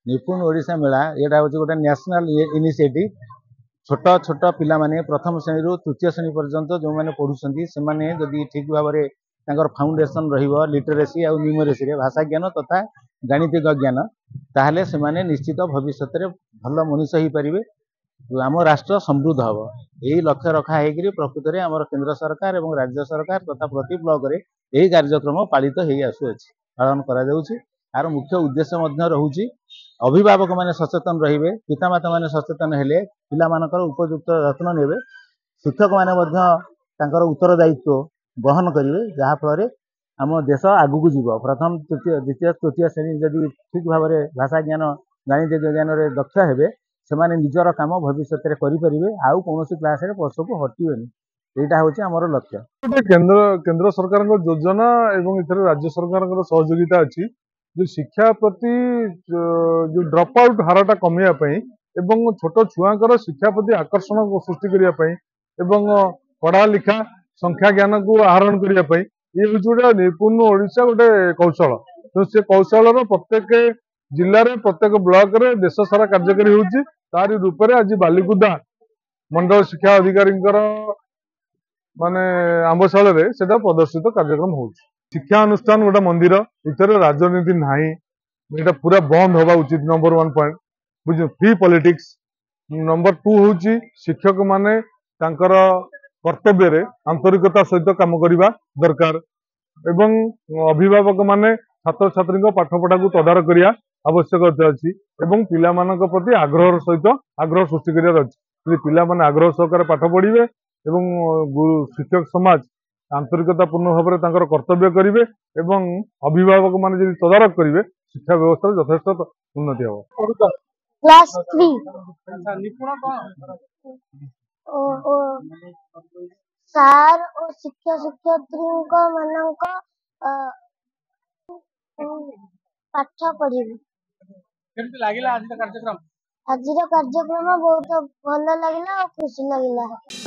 निपुण ओडिशा मेला यहाँ हूँ गोटे नेशनल इनिशिएटिव छोट छोट पिला माने प्रथम श्रेणी रु तृतीय श्रेणी पर्यंत जो मैंने पढ़ुंट से जदि ठीक भाव में फाउंडेसन लिटरेसी और न्यूमरेसी भाषा ज्ञान तथा गाणितिक ज्ञान ताहले से निश्चित भविष्य में भल मनीष हो पारे आम राष्ट्र समृद्ध हम यही लक्ष्य रखा प्रकृत में आम केंद्र सरकार और राज्य सरकार तथा प्रति ब्लॉक रे यही कार्यक्रम पालित हो आसुअछि पालन करा यार मुख्य उद्देश्य रोचे अभिभावक माने सचेतन रहिबे पितामाता माने सचेतन हेले पिला मानकर उपयुक्त यत्न नेबे शिक्षक माने तांकर उत्तरदायित्व वहन करेंगे जहाँफल आम देश आगू जीव प्रथम तृतीय द्वितीय तृतीय श्रेणी जदि ठीक भाव में भाषा ज्ञान गाणितिक ज्ञान में दक्ष हेबे से निजर काम भविष्य में करेंगे आउ कौन क्लास पशु हटवेनि यहाँ हूँ आमर लक्ष्य केंद्र सरकार योजना एवं इधर राज्य सरकार सहयोगिता अच्छी जो शिक्षा प्रति जो ड्रॉप आउट हारटा कमियापी एवं छोट छुआंकर शिक्षा प्रति आकर्षण सृष्टि करने पढ़ा लिखा संख्या ज्ञान को आहरण करने ये हूँ गोटे निपुण ओडिशा गोटे कौशल तो से कौशल प्रत्येक जिले में प्रत्येक ब्लॉक रे देश सारा कार्यकारी होची तारी रूप में आज बालिकुदा मंडल शिक्षा अधिकारी माने आंबशाल प्रदर्शित कार्यक्रम हो शिक्षा अनुष्ठान गोटे मंदिर इतर राजनीति नाही ये पूरा बंद हवा उचित नंबर 1 पॉइंट बुझ फ्री पॉलिटिक्स नंबर 2 हूँ शिक्षक माने तांकर कर्तव्य रे आंतरिकता सहित काम करने दरकार एवं अभिभावक माने छात्र छात्री पाठपढ़ा को तदारख करिया आवश्यकता अच्छी एवं पिला मानक प्रति आग्रह सहित आग्रह सृष्टि करियार अछि पिला माने आग्रह सहकारे पाठ पढ़िबे एवं शिक्षक समाज आंतरिकता पूर्ण भाव में कर्तव्य करेंगे एवं अभिभावक माने यदि तदारख करेंगे शिक्षा व्यवस्था यथेष्ट उन्नति हम क्लास 3 सार और शिक्षक शिक्षयित्री मानक पाठ पढ़िबे आज कार्यक्रम बहुत भल लगे और खुशी लगे।